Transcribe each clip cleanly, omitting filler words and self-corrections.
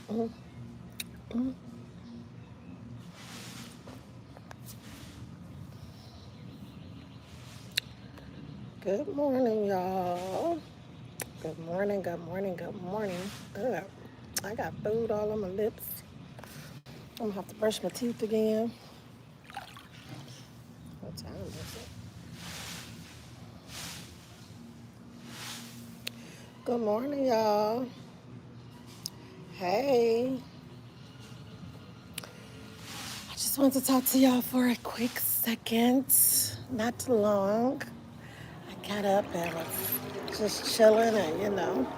Good morning, y'all. Good morning, good morning, good morning. Ugh, I got food all on my lips. I'm gonna have to brush my teeth again. What time is it? Good morning, y'all. Hey, I just want to talk to y'all for a quick second. Not too long. I got up and was just chilling, and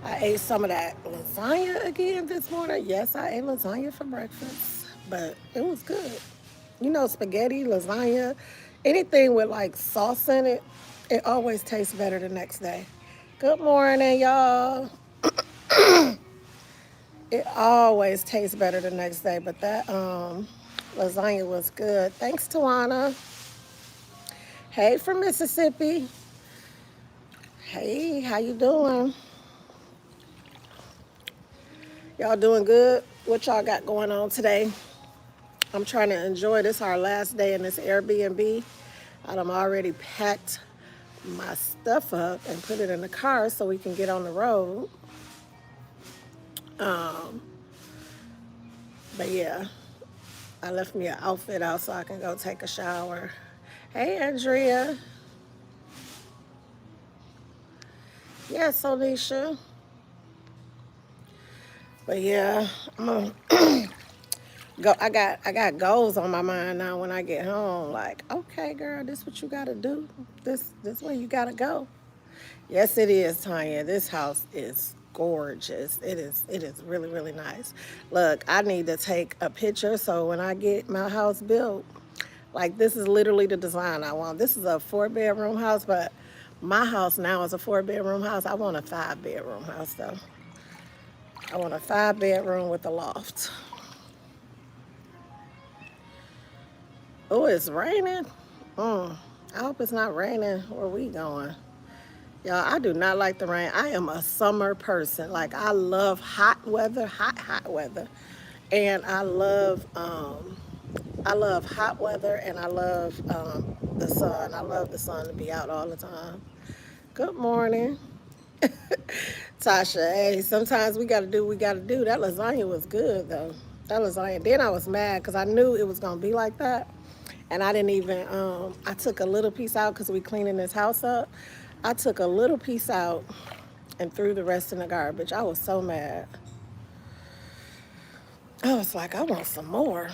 I ate some of that lasagna again this morning. Yes, I ate lasagna for breakfast, but it was good. Spaghetti, lasagna, anything with like sauce in it, it always tastes better the next day. Good morning, y'all. It always tastes better the next day, but that lasagna was good. Thanks, Tawana. Hey from Mississippi. Hey, how you doing? Y'all doing good? What y'all got going on today? I'm trying to enjoy this our last day in this Airbnb. I'm already packed my stuff up and put it in the car so we can get on the road. But yeah, I left me an outfit out so I can go take a shower. Hey, Andrea. Yes, Alicia. But yeah, I'm gonna go. I got goals on my mind now. When I get home, like, okay, girl, this what you gotta do. This way you gotta go. Yes, it is, Tanya. This house is gorgeous. It is really, really nice. Look, I need to take a picture so when I get my house built, like this is literally the design I want. This is a 4 bedroom house, but my house now is a 4 bedroom house. I want a 5 bedroom house though. I want a 5 bedroom with a loft. Oh, it's raining. I hope it's not raining where we going. Y'all, I do not like the rain. I am a summer person. Like I love hot weather, hot weather. And I love hot weather and I love the sun. I love the sun to be out all the time. Good morning. Tasha, hey, sometimes we gotta do what we gotta do. That lasagna was good though. That lasagna. Then I was mad because I knew it was gonna be like that. And I didn't even I took a little piece out because we cleaning this house up. I took a little piece out and threw the rest in the garbage. I was so mad. I was like, I want some more.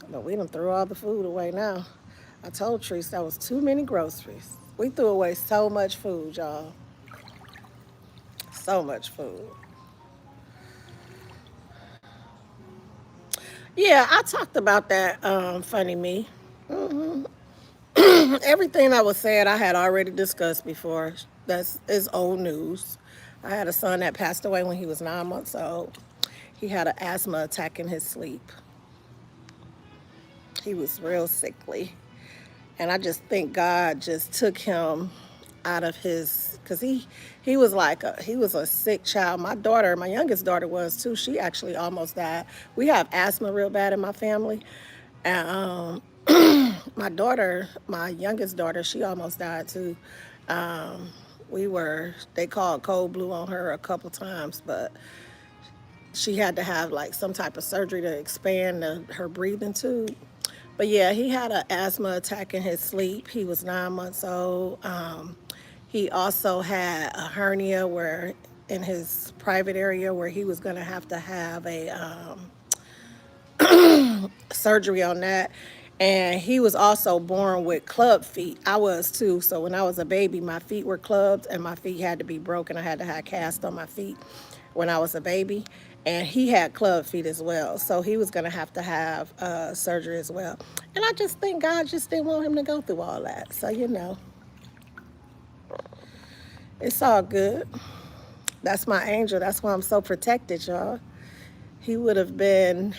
But we done threw all the food away now. I told Treese that was too many groceries. We threw away so much food, y'all. So much food. Yeah, I talked about that, funny me. Everything I was saying I had already discussed before. That's is old news. I had a son that passed away when he was 9 months old. He had an asthma attack in his sleep. He was real sickly. And I just think God just took him out of his because he was like he was a sick child. My youngest daughter was too. She actually almost died. We have asthma real bad in my family. And my youngest daughter, she almost died too. They called cold blue on her a couple times, but she had to have like some type of surgery to expand her breathing tube. But yeah, he had an asthma attack in his sleep. He was 9 months old. He also had a hernia where in his private area where he was going to have a surgery on that. And he was also born with club feet. I was too. So when I was a baby, my feet were clubbed and my feet had to be broken. I had to have cast on my feet when I was a baby. And he had club feet as well. So he was going to have surgery as well. And I just think God just didn't want him to go through all that. So, it's all good. That's my angel. That's why I'm so protected, y'all. He would have been,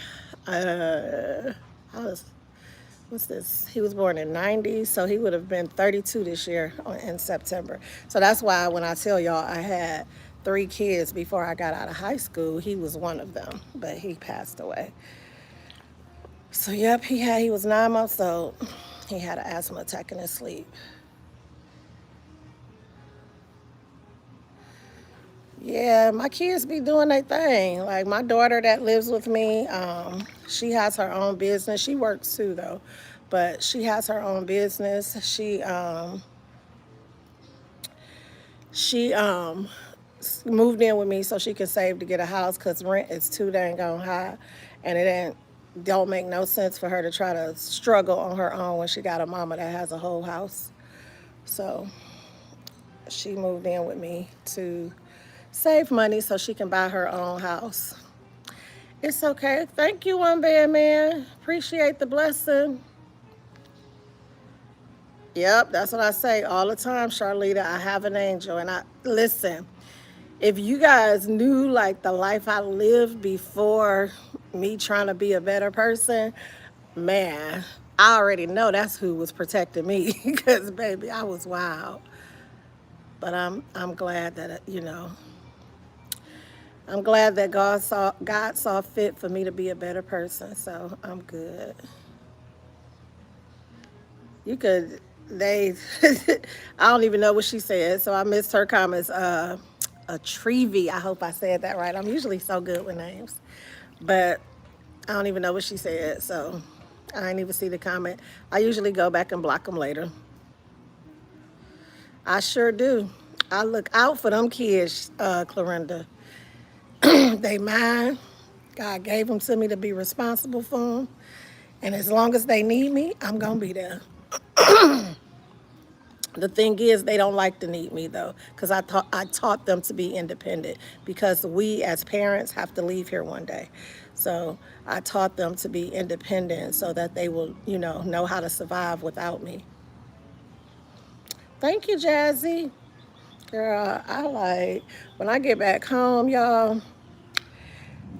I was what's this? He was born in 90, so he would have been 32 this year in September. So that's why when I tell y'all I had 3 kids before I got out of high school. He was one of them, but he passed away. So yep, he was 9 months old. He had an asthma attack in his sleep. Yeah, my kids be doing their thing. Like my daughter that lives with me, she has her own business. She works too though, but she has her own business. She moved in with me so she could save to get a house because rent is too dang on high, and it ain't don't make no sense for her to try to struggle on her own when she got a mama that has a whole house. So she moved in with me to save money so she can buy her own house. It's okay. Thank you, One Bad Man. Appreciate the blessing. Yep, that's what I say all the time, Charlita. I have an angel. And I listen, if you guys knew like the life I lived before me trying to be a better person, man, I already know that's who was protecting me because baby, I was wild. But I'm glad that I'm glad that God saw fit for me to be a better person. So I'm good. You could they I don't even know what she said, so I missed her comments. A Trevi, I hope I said that right. I'm usually so good with names. But I don't even know what she said, so I didn't even see the comment. I usually go back and block them later. I sure do. I look out for them kids, Clorinda. They mine. God gave them to me to be responsible for them. And as long as they need me, I'm going to be there. The thing is, they don't like to need me though, because I taught them to be independent. Because we as parents have to leave here one day, so I taught them to be independent so that they will, know how to survive without me. Thank you, Jazzy. Girl, I like when I get back home, y'all.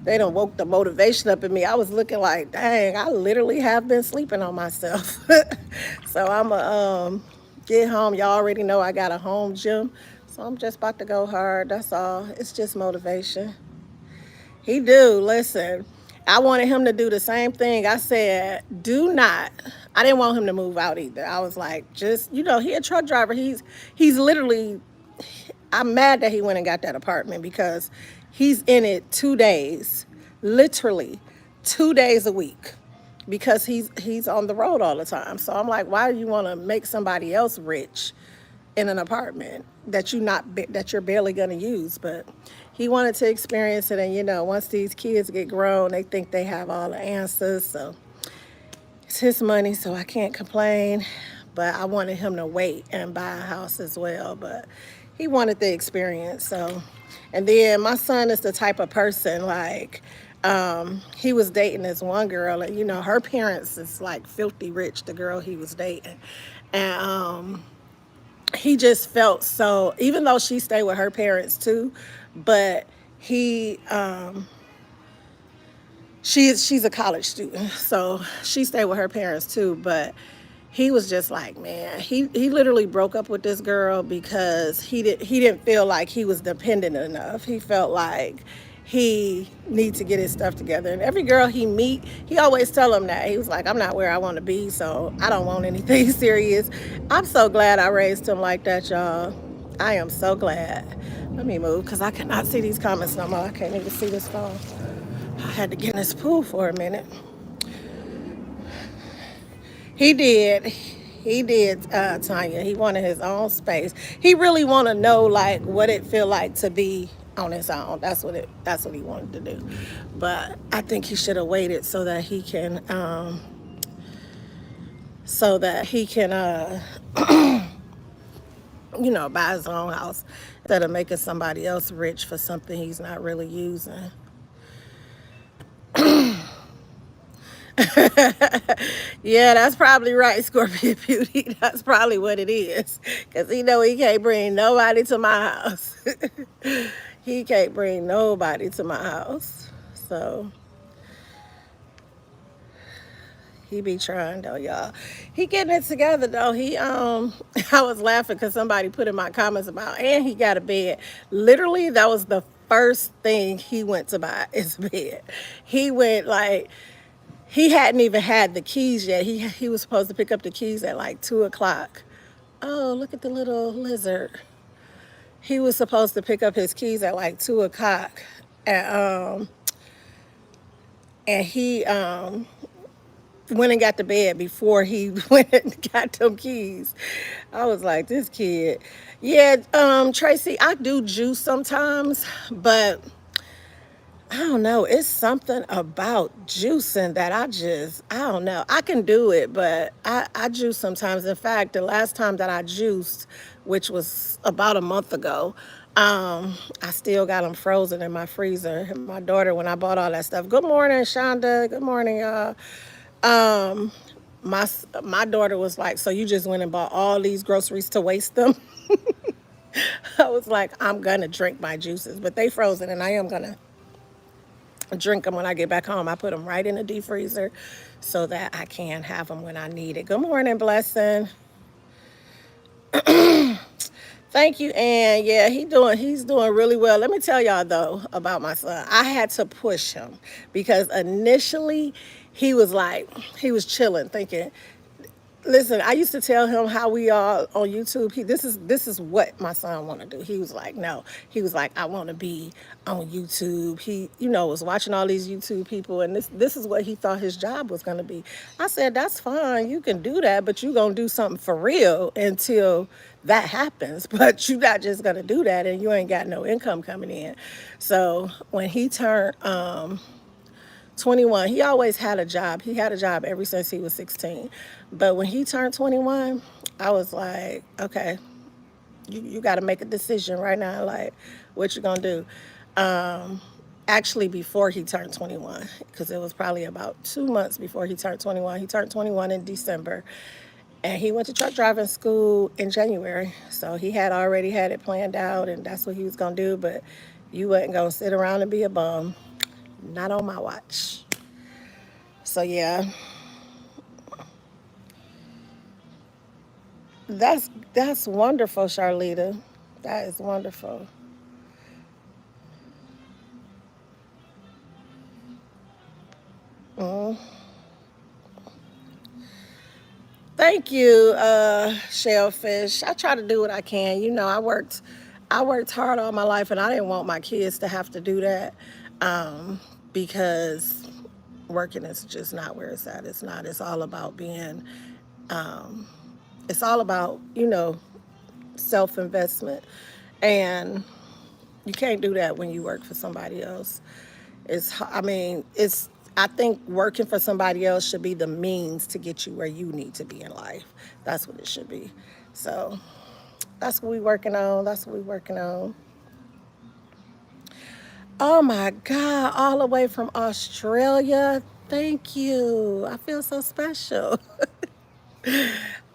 They done woke the motivation up in me. I was looking like, dang, I literally have been sleeping on myself. So I'm get home. Y'all already know I got a home gym. So I'm just about to go hard. That's all. It's just motivation. He do. Listen, I wanted him to do the same thing. I said, do not. I didn't want him to move out either. I was like, just, he a truck driver. He's literally, I'm mad that he went and got that apartment because he's in it 2 days, literally 2 days a week, because he's on the road all the time. So I'm like, why do you want to make somebody else rich in an apartment that you're barely going to use? But he wanted to experience it, and once these kids get grown, they think they have all the answers. So it's his money, so I can't complain. But I wanted him to wait and buy a house as well. But he wanted the experience. So, and then my son is the type of person like, he was dating this one girl, and her parents is like filthy rich. The girl he was dating, and he just felt so. Even though she stayed with her parents too, but he she's a college student, so she stayed with her parents too. But he was just like, man, he literally broke up with this girl because he didn't feel like he was dependent enough. He felt like he needs to get his stuff together. And every girl he meet, he always tell them that. He was like, I'm not where I want to be, so I don't want anything serious. I'm so glad I raised him like that, y'all. I am so glad. Let me move because I cannot see these comments no more. I can't even see this phone. I had to get in this pool for a minute. He did. He did, Tanya. He wanted his own space. He really want to know like what it feel like to be on his own. That's what he wanted to do. But I think he should have waited so that he can buy his own house instead of making somebody else rich for something he's not really using. Yeah, that's probably right, Scorpion Beauty. That's probably what it is. Because he can't bring nobody to my house. He can't bring nobody to my house. So, He be trying though, y'all. He getting it together though. I was laughing because somebody put in my comments about, and he got a bed. Literally, that was the first thing he went to buy is a bed. He went like he hadn't even had the keys yet. He was supposed to pick up the keys at like 2 o'clock. Oh, look at the little lizard. He was supposed to pick up his keys at like 2 o'clock, and he went and got to bed before he went and got them keys. I was like, this kid. Yeah, Tracy, I do juice sometimes, but I don't know. It's something about juicing that I don't know. I can do it, but I juice sometimes. In fact, the last time that I juiced, which was about a month ago, I still got them frozen in my freezer. And my daughter, when I bought all that stuff, good morning, Shonda. Good morning, y'all. Um, my daughter was like, so you just went and bought all these groceries to waste them? I was like, I'm gonna drink my juices, but they frozen, and I am gonna drink them when I get back home. I put them right in the deep freezer so that I can have them when I need it. Good morning, Blessing. Thank you, and yeah, he's doing really well. Let me tell y'all though about my son. I had to push him because initially he was chilling, thinking, listen, I used to tell him how we are on YouTube. This is what my son want to do. He was like, no. He was like, I want to be on YouTube. He, was watching all these YouTube people, and this is what he thought his job was going to be. I said, that's fine. You can do that, but you're going to do something for real until that happens. But you're not just going to do that, and you ain't got no income coming in. So when he turned 21. He always had a job. He had a job ever since he was 16. But when he turned 21, I was like, okay, you got to make a decision right now, like what you going to do. Actually, before he turned 21, because it was probably about 2 months before he turned 21. He turned 21 in December. And he went to truck driving school in January. So he had already had it planned out, and that's what he was going to do. But you wasn't going to sit around and be a bum. Not on my watch. So yeah, that's wonderful, Charlita. That is wonderful. Mm. Thank you, Shellfish. I try to do what I can. I worked hard all my life, and I didn't want my kids to have to do that, um, because working is just not where it's at. It's not. It's all about being. Um, it's all about self investment, and you can't do that when you work for somebody else. I mean, I think working for somebody else should be the means to get you where you need to be in life. That's what it should be. So that's what we working on. That's what we working on. Oh my God, all the way from Australia. Thank you. I feel so special.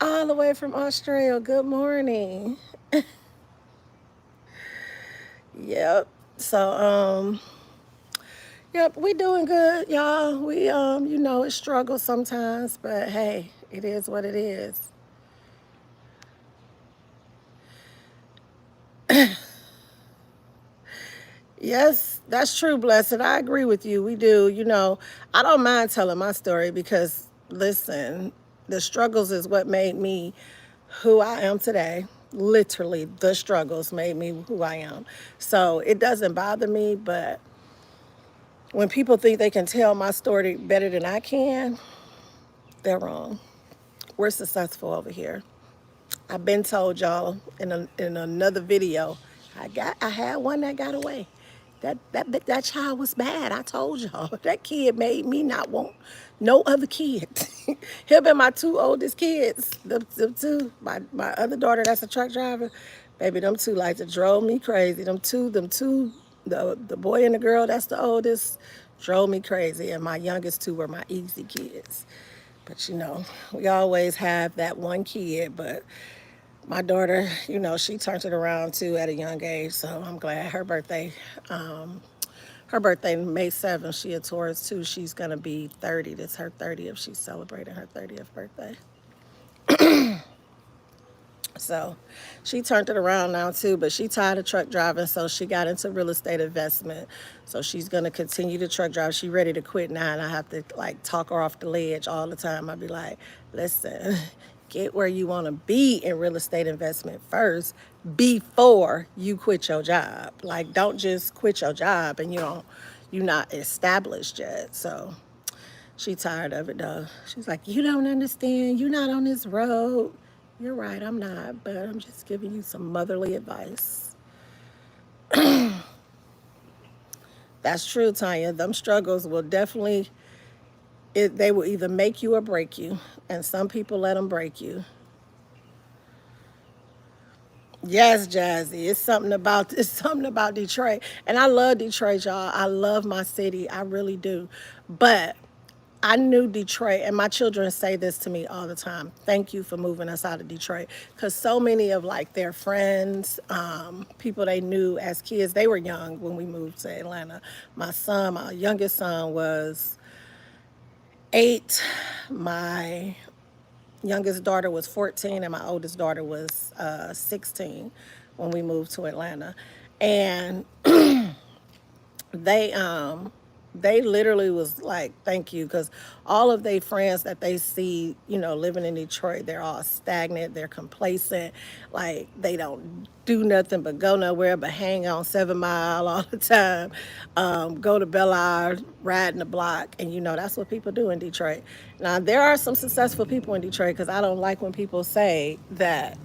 All the way from Australia. Good morning. Yep. So, yep, we doing good, y'all. It struggles sometimes, but hey, it is what it is. Yes, that's true, Blessed. I agree with you. We do. I don't mind telling my story because, listen, the struggles is what made me who I am today. Literally, the struggles made me who I am. So it doesn't bother me, but when people think they can tell my story better than I can, they're wrong. We're successful over here. I've been told y'all in another video. I had one that got away. That child was bad. I told y'all that kid made me not want no other kids. Him and my two oldest kids, them two, my other daughter that's a truck driver, baby, them two like to drove me crazy. Them two, the boy and the girl that's the oldest, drove me crazy, and my youngest two were my easy kids. But we always have that one kid, but my daughter, she turned it around too at a young age, so I'm glad her birthday Her birthday May 7th. She a Taurus too. She's gonna be 30. This her 30th. She's celebrating her 30th birthday. So she turned it around now too, but she tired of truck driving, so she got into real estate investment. So she's gonna continue to truck drive. She ready to quit now, and I have to like talk her off the ledge all the time. I be like, listen, get where you want to be in real estate investment first before you quit your job. Like, don't just quit your job and you're not established yet. So she tired of it though. She's like, you don't understand. You're not on this road. You're right, I'm not, but I'm just giving you some motherly advice. That's true, Tanya. Them struggles will definitely, they will either make you or break you. And some people let them break you. Yes, Jazzy. It's something about Detroit. And I love Detroit, y'all. I love my city. I really do. But I knew Detroit, and my children say this to me all the time. Thank you for moving us out of Detroit, because so many of like their friends, people they knew as kids, they were young when we moved to Atlanta. My youngest son was 8. My youngest daughter was 14, and my oldest daughter was 16 when we moved to Atlanta, and they they literally was like thank you, because all of their friends that they see, living in Detroit, they're all stagnant, they're complacent, like they don't do nothing but go nowhere but hang on 7 Mile all the time, go to Bel Air, ride in the block, and that's what people do in Detroit. Now there are some successful people in Detroit, because I don't like when people say that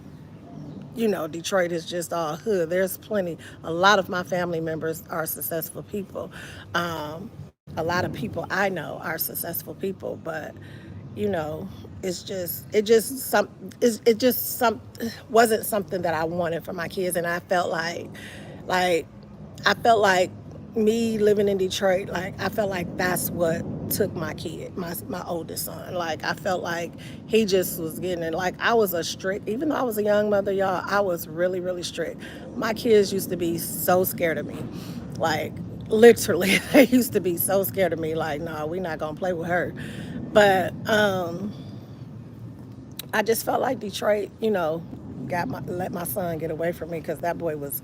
Detroit is just all hood. There's plenty. A lot of my family members are successful people. A lot of people I know are successful people, but you know, it just some wasn't something that I wanted for my kids, and like, I felt like me living in Detroit, like I felt like that's what took my kid, my oldest son. Like I felt like he just was getting it. Like I was a strict, even though I was a young mother, y'all, I was really, really strict. My kids used to be so scared of me. Like literally, they used to be so scared of me. Like, no, we're not gonna play with her. But I just felt like Detroit, let my son get away from me, because that boy was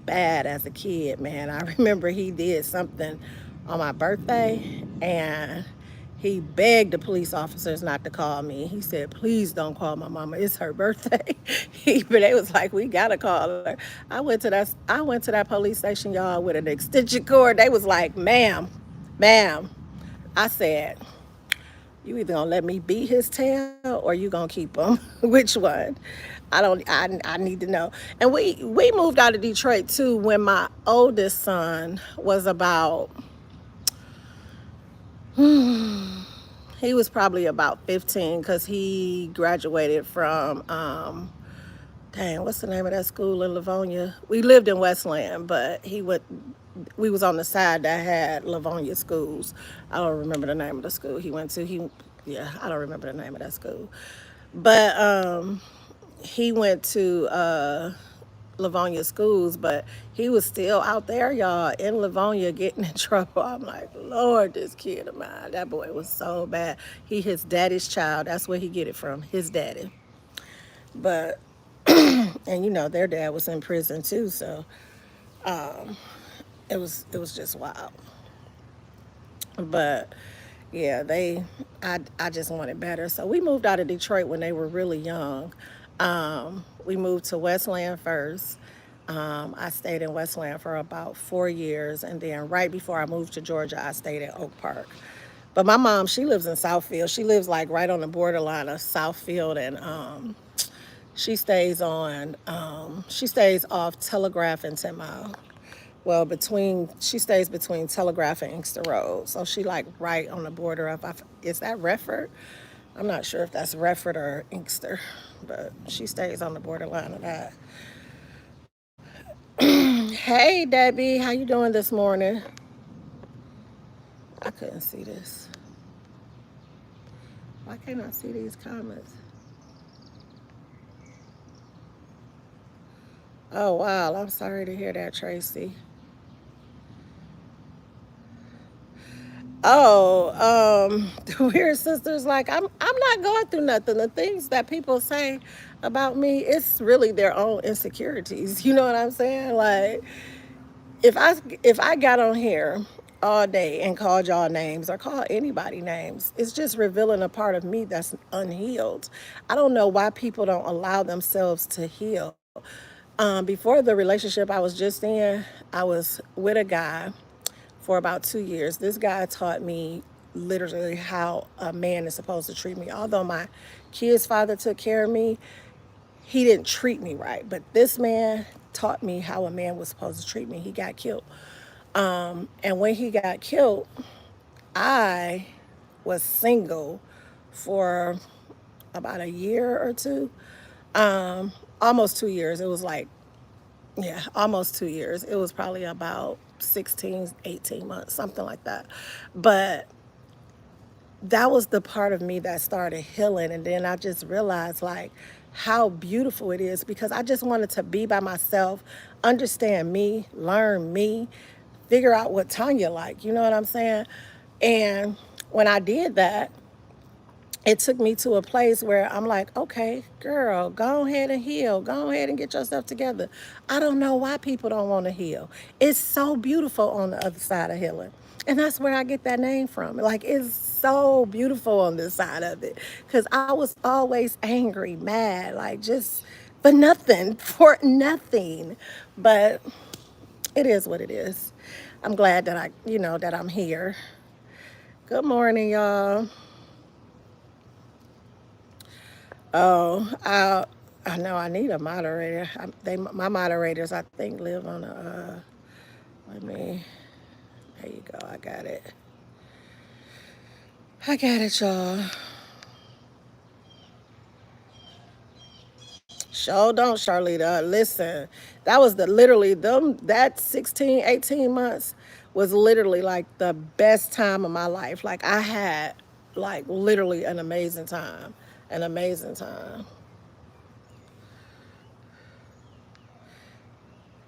bad as a kid, man. I remember he did something on my birthday, and he begged the police officers not to call me. He said, please don't call my mama. It's her birthday. But they was like, we gotta call her. I went to that police station, y'all, with an extension cord. They was like, ma'am. I said, you either gonna let me beat his tail or you gonna keep him. Which one? I need to know. And we moved out of Detroit too when my oldest son was about, he was probably about 15, because he graduated from dang, what's the name of that school in Livonia? We lived in Westland, but we was on the side that had Livonia schools. I don't remember the name of the school he went to. Yeah, I don't remember the name of that school. But he went to Livonia schools, but he was still out there, y'all, in Livonia getting in trouble. I'm like, Lord, this kid of mine, that boy was so bad. He his daddy's child. That's where he get it from, his daddy. But and their dad was in prison too, so it was just wild. But yeah, I just wanted better. So we moved out of Detroit when they were really young. We moved to Westland first. I stayed in Westland for about 4 years, and then right before I moved to Georgia, I stayed in Oak Park. But my mom, she lives in Southfield. She lives like right on the borderline of Southfield and she stays off Telegraph and 10 Mile. Well, she stays between Telegraph and Inkster Road. So she like right on the border of, is that Redford? I'm not sure if that's Redford or Inkster, but she stays on the borderline of that. Hey, Debbie, how you doing this morning? I couldn't see this. Why can't I see these comments? Oh, wow. I'm sorry to hear that, Tracy. The weird sisters, like I'm not going through nothing. The things that people say about me, it's really their own insecurities. You know what I'm saying? Like if I got on here all day and called y'all names or called anybody names, it's just revealing a part of me that's unhealed. I don't know why people don't allow themselves to heal. Before the relationship I was just in, I was with a guy for about 2 years. This guy taught me literally how a man is supposed to treat me. Although my kid's father took care of me, he didn't treat me right. But this man taught me how a man was supposed to treat me. He got killed. And when he got killed, I was single for about a year or two, almost 2 years. It was like, yeah, almost 2 years. It was probably about 16, 18 months, something like that. But that was the part of me that started healing. And then I just realized like how beautiful it is because I just wanted to be by myself, understand me, learn me, figure out what Tanya like. You know what I'm saying? And when I did that, it took me to a place where I'm like, okay, girl, go ahead and heal. Go ahead and get yourself together. I don't know why people don't want to heal. It's so beautiful on the other side of healing. And that's where I get that name from. Like, it's so beautiful on this side of it. Because I was always angry, mad, like just for nothing, for nothing. But it is what it is. I'm glad that that I'm here. Good morning, y'all. Oh, I know I need a moderator. My moderators, I think, live on a. Let me. There you go. I got it. I got it, y'all. Show don't, Charlita. Listen, that was the literally them that 16, 18 months was literally like the best time of my life. Like I had like literally an amazing time. An amazing time.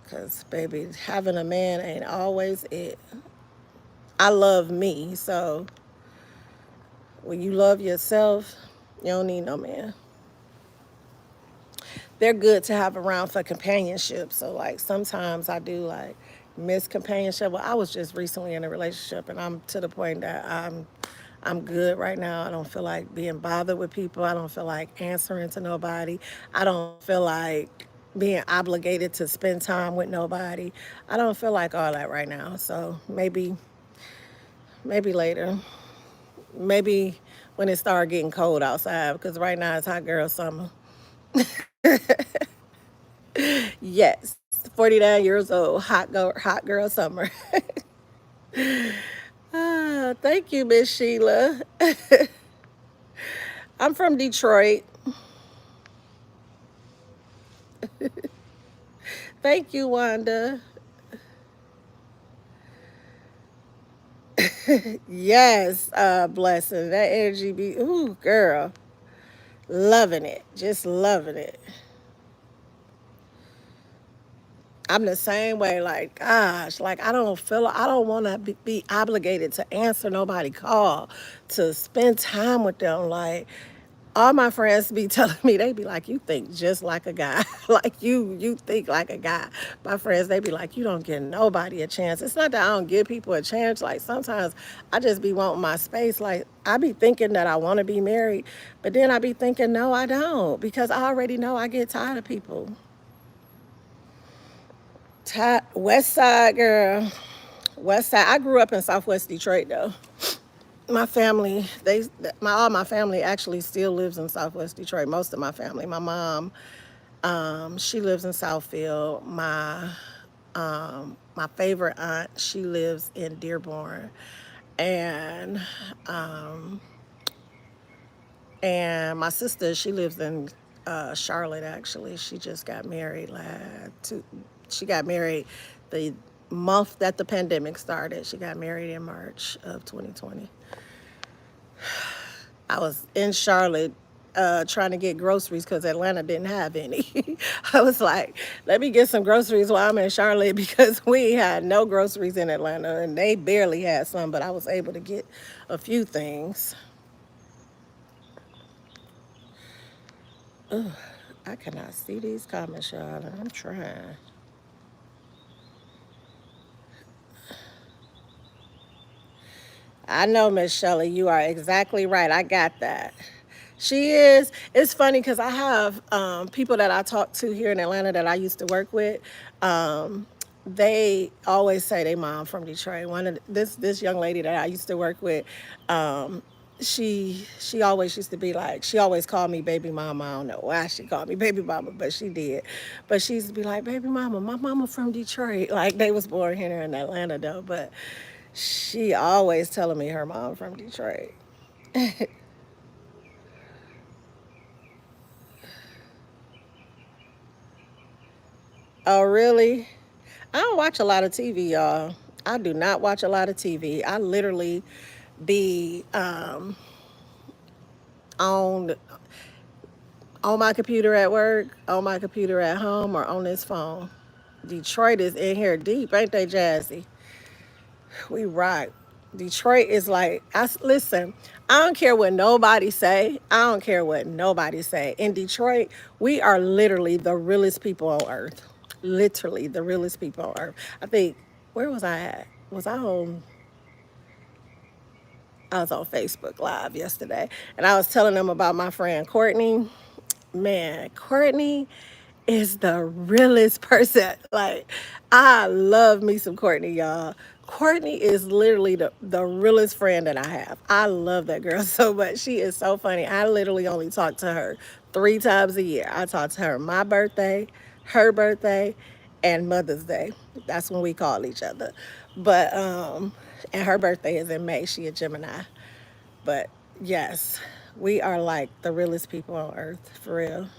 Cause baby, having a man ain't always it. I love me, so when you love yourself, you don't need no man. They're good to have around for companionship. So like sometimes I do like miss companionship. Well, I was just recently in a relationship and I'm to the point that I'm good right now. I don't feel like being bothered with people. I don't feel like answering to nobody. I don't feel like being obligated to spend time with nobody. I don't feel like all that right now. So maybe later. Maybe when it started getting cold outside because right now it's hot girl summer. Yes, 49 years old, hot girl summer. Thank you, Miss Sheila. I'm from Detroit. Thank you, Wanda. Yes, blessing. That energy be, ooh, girl, loving it. Just loving it. I'm the same way. Like, gosh, like I don't want to be obligated to answer nobody call, to spend time with them. Like, all my friends be telling me, they be like, you think just like a guy. Like you think like a guy. My friends, they be like, you don't give nobody a chance. It's not that I don't give people a chance. Like sometimes I just be wanting my space. Like I be thinking that I want to be married, but then I be thinking, no, I don't, because I already know I get tired of people. West Side girl. West Side. I grew up in Southwest Detroit though. My family, all my family actually still lives in Southwest Detroit. Most of my family. My mom, she lives in Southfield. My favorite aunt, she lives in Dearborn, and and my sister, she lives in Charlotte. Actually, she just got married she got married the month that the pandemic started. She got married in March of 2020. I was in Charlotte trying to get groceries because Atlanta didn't have any. I was like, let me get some groceries while I'm in Charlotte because we had no groceries in Atlanta and they barely had some, but I was able to get a few things. I cannot see these comments, y'all. And I'm trying. I know, Miss Shelley, you are exactly right. I got that. She is. It's funny because I have people that I talk to here in Atlanta that I used to work with. Um, they always say they mom from Detroit. This young lady that I used to work with, um, she always used to be like, she always called me baby mama. I don't know why she called me baby mama, but she did. But she used to be like, baby mama, my mama from Detroit. Like they was born here in Atlanta though, but she always telling me her mom from Detroit. Oh, really? I don't watch a lot of TV, y'all. I do not watch a lot of TV. I literally be on on my computer at work, on my computer at home, or on this phone. Detroit is in here deep, ain't they, Jazzy? We rock. Detroit is like, listen, I don't care what nobody say. I don't care what nobody say. In Detroit, we are literally the realest people on earth. Literally the realest people on earth. I think, where was I at? I was on Facebook Live yesterday, and I was telling them about my friend Courtney. Man, Courtney is the realest person. Like, I love me some Courtney, y'all. Courtney is literally the realest friend that I have. I love that girl so much. She is so funny. I literally only talk to her 3 times a year. I talk to her my birthday, her birthday, and Mother's Day. That's when we call each other. But and her birthday is in May. She a Gemini. But yes, we are like the realest people on earth, for real.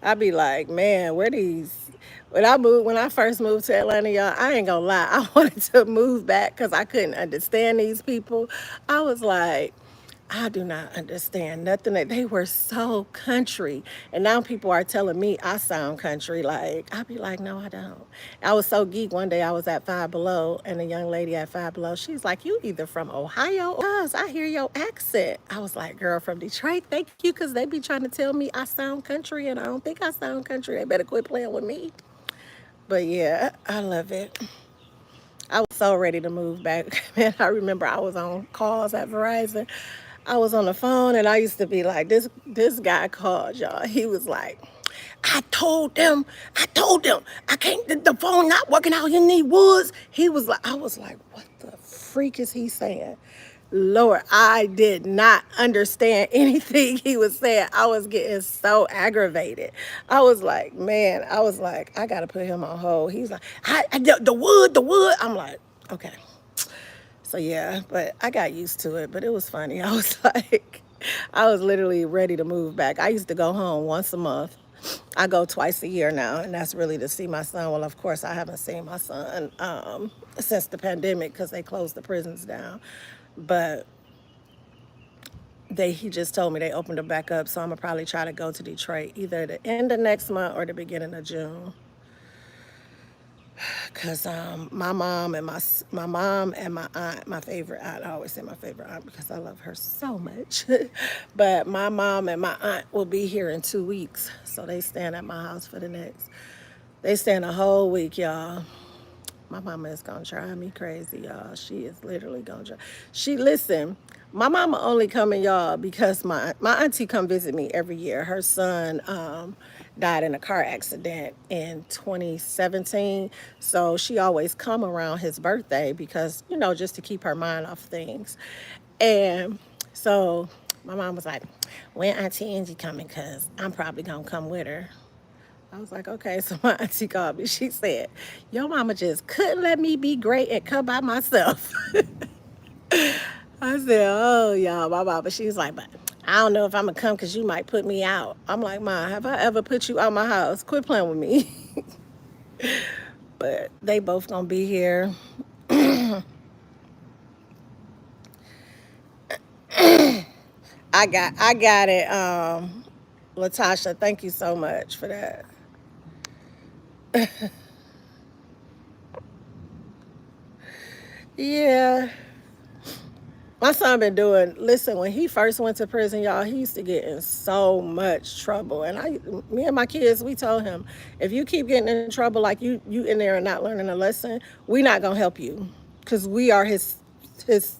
I be like, man, where these? When I first moved to Atlanta, y'all, I ain't gonna lie, I wanted to move back because I couldn't understand these people. I was like, I do not understand nothing. That they were so country, and now people are telling me I sound country. Like I be like, no, I don't. I was so geek. One day I was at Five Below, and a young lady at Five Below, she's like, you either from Ohio or us. I hear your accent. I was like, girl, from Detroit. Thank you, because they be trying to tell me I sound country, and I don't think I sound country. They better quit playing with me. But yeah, I love it. I was so ready to move back. Man, I remember I was on calls at Verizon. I was on the phone and I used to be like, this guy called, y'all. He was like, I told them, I can't, the phone not working out in these woods. He was like, I was like, what the freak is he saying? Lord, I did not understand anything he was saying. I was getting so aggravated. I was like, man, I was like, I gotta put him on hold. He's like, the wood. I'm like, okay. So yeah, but I got used to it, but it was funny. I was like, I was literally ready to move back. I used to go home once a month. I go twice a year now, and that's really to see my son. Well, of course, I haven't seen my son since the pandemic because they closed the prisons down. But he just told me they opened them back up, so I'm gonna probably try to go to Detroit either the end of next month or the beginning of June. Cause my mom and my aunt, my favorite aunt, I always say my favorite aunt because I love her so much. But my mom and my aunt will be here in 2 weeks, so they staying at my house for the next. They staying a whole week, y'all. My mama is gonna drive me crazy, y'all. She is literally gonna drive. She listen. My mama only coming, y'all, because my auntie come visit me every year. Her son died in a car accident in 2017, so she always come around his birthday because just to keep her mind off things. And so my mom was like, "When Auntie Angie coming? Cause I'm probably gonna come with her." I was like, okay. So my auntie called me. She said, your mama just couldn't let me be great and come by myself. I said, oh, y'all, my mama. She was like, but I don't know if I'm going to come because you might put me out. I'm like, Ma, have I ever put you out my house? Quit playing with me. But they both going to be here. I got it. Latasha, thank you so much for that. Yeah. My son been doing. Listen, when he first went to prison, y'all, he used to get in so much trouble. And me and my kids, we told him, if you keep getting in trouble like you in there and not learning a lesson, we not gonna help you, because we are his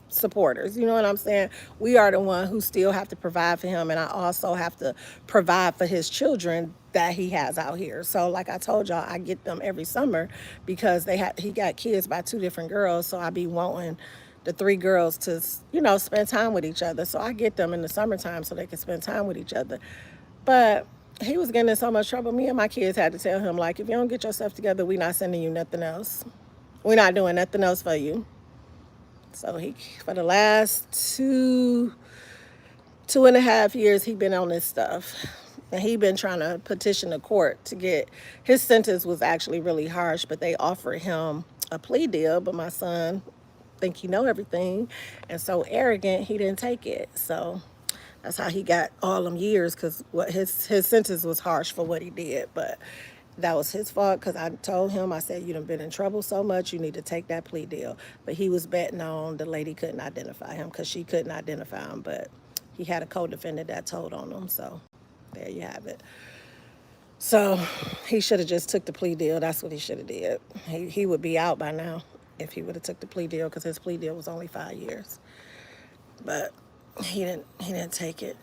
supporters. You know what I'm saying? We are the one who still have to provide for him, and I also have to provide for his children that he has out here. So like I told y'all, I get them every summer because he got kids by two different girls, so I be wanting the three girls to spend time with each other. So I get them in the summertime so they can spend time with each other. But he was getting in so much trouble. Me and my kids had to tell him, like, if you don't get yourself together, we not sending you nothing else. We're not doing nothing else for you. So he, for the last 2.5 years, he been on this stuff. And he been trying to petition the court to get his sentence. Was actually really harsh, but they offered him a plea deal. But my son think he know everything, and so arrogant, he didn't take it. So that's how he got all them years, because what his sentence was harsh for what he did. But that was his fault, because I told him, I said, you done been in trouble so much, you need to take that plea deal. But he was betting on the lady couldn't identify him, because she couldn't identify him. But he had a co-defendant that told on him. So there you have it. So he should have just took the plea deal. That's what he should have did. He would be out by now if he would have took the plea deal, because his plea deal was only 5 years. But he didn't take it.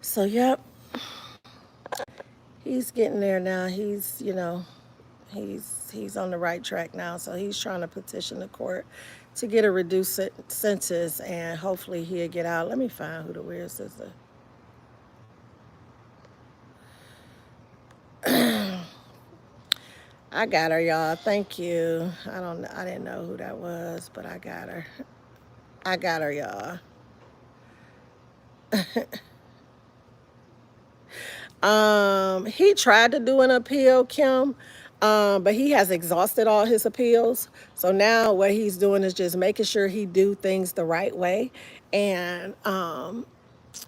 So yep, he's getting there now. He's on the right track now. So he's trying to petition the court to get a reduced sentence, and hopefully he'll get out. Let me find who the weird sister. I got her, y'all. Thank you. I didn't know who that was, but I got her. I got her, y'all. He tried to do an appeal, Kim, but he has exhausted all his appeals. So now what he's doing is just making sure he do things the right way, and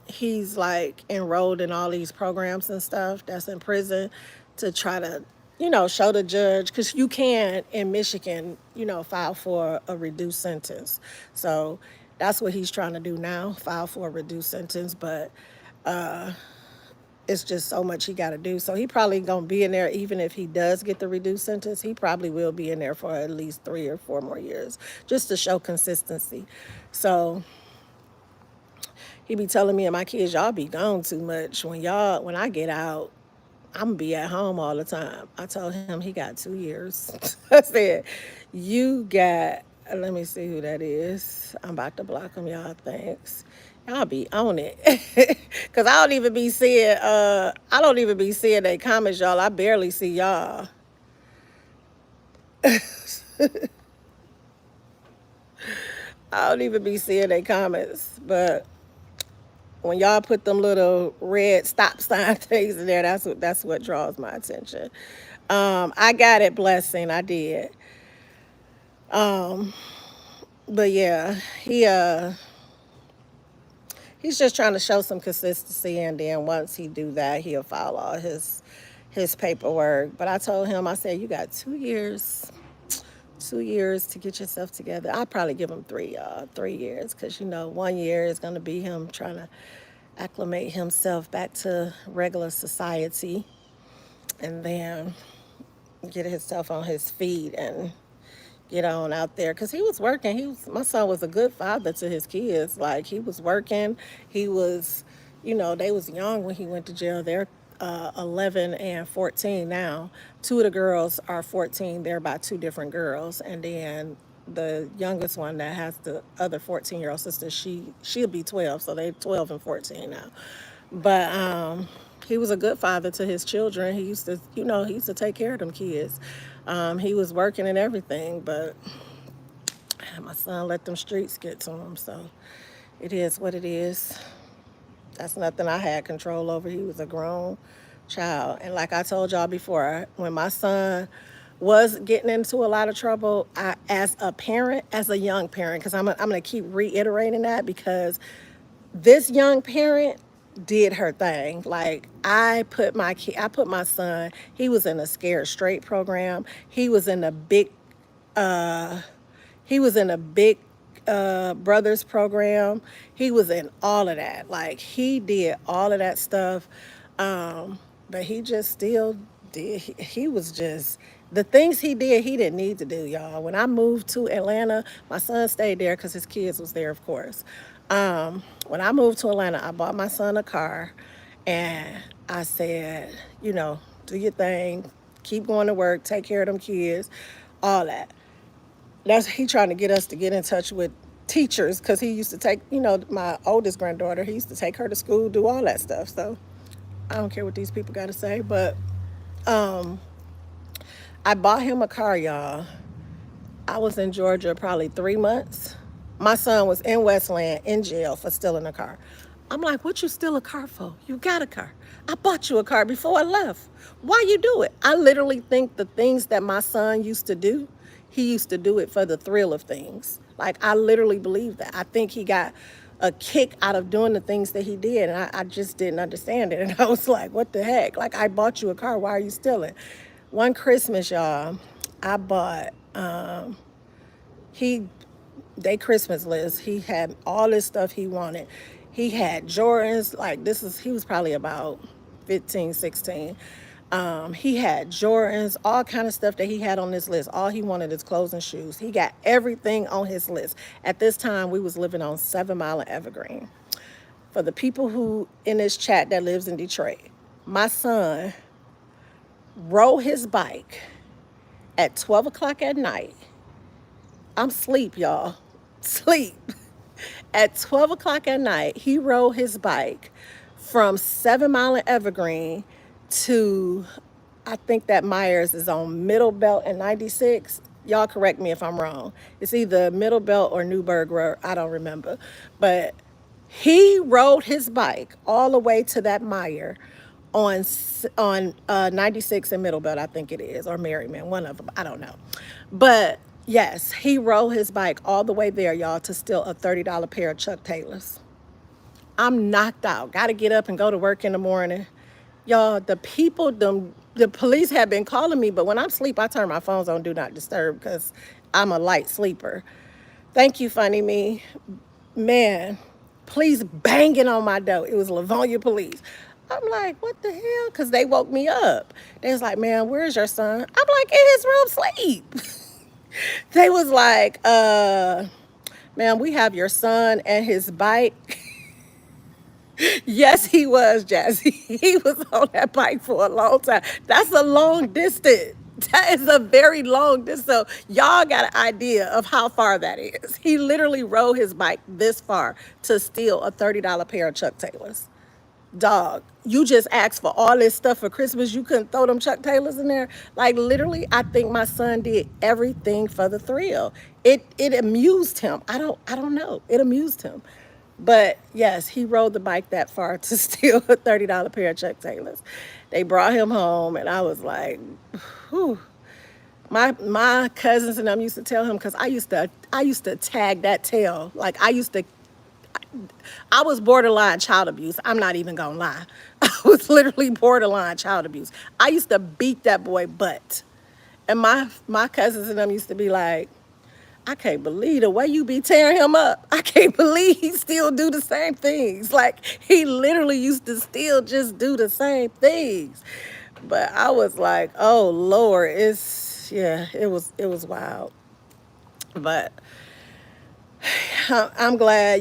he's like enrolled in all these programs and stuff that's in prison to try to, show the judge, because you can in Michigan, file for a reduced sentence. So that's what he's trying to do now, file for a reduced sentence. But it's just so much he got to do. So he probably gonna be in there, even if he does get the reduced sentence. He probably will be in there for at least 3 or 4 more years, just to show consistency. So he be telling me and my kids, y'all be gone too much. When I get out, I'm gonna be at home all the time. I told him he got 2 years. I said, you got. Let me see who that is. I'm about to block him, y'all. Thanks. Y'all be on it, cause I don't even be seeing. I don't even be seeing their comments, y'all. I barely see y'all. I don't even be seeing their comments, but when y'all put them little red stop sign things in there, that's what draws my attention. I got it, blessing. I did. Um, but yeah, he's just trying to show some consistency, and then once he do that, he'll file all his paperwork. But I told him, I said, you got 2 years. 2 years to get yourself together. I'll probably give him 3 years, because 1 year is gonna be him trying to acclimate himself back to regular society, and then get himself on his feet and get on out there, because he was working. My son was a good father to his kids. Like, he was working. He was, they was young when he went to jail. They're 11 and 14 now. Two of the girls are 14. They're by two different girls, and then the youngest one that has the other 14-year-old sister, she'll be 12. So they're 12 and 14 now. But he was a good father to his children. He used to take care of them kids. He was working and everything, but my son let them streets get to him. So it is what it is. That's nothing I had control over. He was a grown child. And like I told y'all before, when my son was getting into a lot of trouble, as a parent, as a young parent, because I'm going to keep reiterating that, because this young parent did her thing. Like, I put my son. He was in a Scared Straight program. He was in a big brothers program. He was in all of that. Like, he did all of that stuff. But he just still did. He was just, the things he did, he didn't need to do, y'all. When I moved to Atlanta, my son stayed there because his kids was there, of course. When I moved to Atlanta, I bought my son a car, and I said, do your thing, keep going to work, take care of them kids, all that. That's he trying to get us to get in touch with teachers, because he used to take, my oldest granddaughter, he used to take her to school, do all that stuff. So I don't care what these people got to say, but I bought him a car, y'all. I was in Georgia probably 3 months. My son was in Westland in jail for stealing a car. I'm like, what you steal a car for? You got a car. I bought you a car before I left. Why you do it? I literally think the things that my son used to do, he used to do it for the thrill of things. Like, I literally believe that. I think he got a kick out of doing the things that he did, and I just didn't understand it. And I was like, what the heck? Like, I bought you a car. Why are you stealing? One Christmas, y'all, I bought, he they Christmas list. He had all this stuff he wanted. He had Jordans, like, he was probably about 15, 16. He had Jordans, all kind of stuff that he had on this list. All he wanted is clothes and shoes. He got everything on his list. At this time, we was living on 7 Mile and Evergreen. For the people who in this chat that lives in Detroit, my son rode his bike at 12 o'clock at night. I'm sleep, y'all. Sleep. At 12 o'clock at night, he rode his bike from 7 Mile and Evergreen to, I think that Myers is on Middle Belt and 96. Y'all correct me if I'm wrong. It's either Middle Belt or Newburgh Road. I don't remember. But he rode his bike all the way to that Meyer on 96 in Middle Belt, I think it is, or Merriman, one of them. I don't know. But yes, he rode his bike all the way there, y'all, to steal a $30 pair of Chuck Taylors. I'm knocked out. Got to get up and go to work in the morning. Y'all, the police have been calling me, but when I'm asleep, I turn my phones on Do Not Disturb, because I'm a light sleeper. Thank you, Funny Me. Man, police banging on my door. It was Livonia police. I'm like, what the hell? Because they woke me up. They was like, man, where's your son? I'm like, in his room sleep. They was like, man, we have your son and his bike. Yes, he was, Jazzy. He was on that bike for a long time. That's a long distance. That is a very long distance. So y'all got an idea of how far that is. He literally rode his bike this far to steal a $30 pair of Chuck Taylors. Dog, you just asked for all this stuff for Christmas. You couldn't throw them Chuck Taylors in there. Like, literally, I think my son did everything for the thrill. It amused him. I don't know. It amused him. But yes, he rode the bike that far to steal a $30 pair of Chuck Taylors. They brought him home, and I was like, whew. My cousins and them used to tell him, because I used to tag that tail. Like, I was borderline child abuse. I'm not even gonna lie. I was literally borderline child abuse. I used to beat that boy butt. And my cousins and them used to be like, I can't believe the way you be tearing him up. I can't believe he still do the same things. Like, he literally used to still just do the same things. But I was like, oh Lord, it was wild. But I'm glad,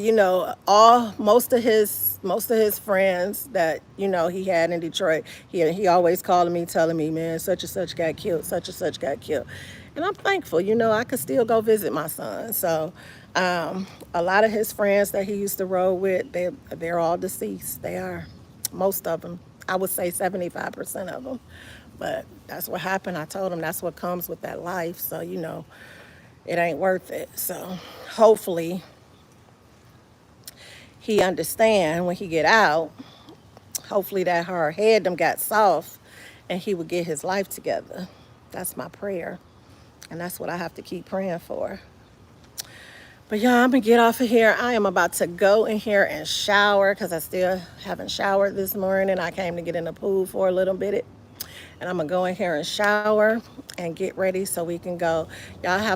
all most of his friends that he had in Detroit. He always calling me, telling me, man, such and such got killed, such and such got killed, and I'm thankful. I could still go visit my son. So, a lot of his friends that he used to roll with, they're all deceased. They are, most of them. I would say 75% of them. But that's what happened. I told him that's what comes with that life. So it ain't worth it. So hopefully he understand when he get out. Hopefully that hard head them got soft, and he would get his life together. That's my prayer. And that's what I have to keep praying for. But yeah, I'm gonna get off of here. I am about to go in here and shower because I still haven't showered this morning. I came to get in the pool for a little bit. And I'm gonna go in here and shower and get ready so we can go. Y'all have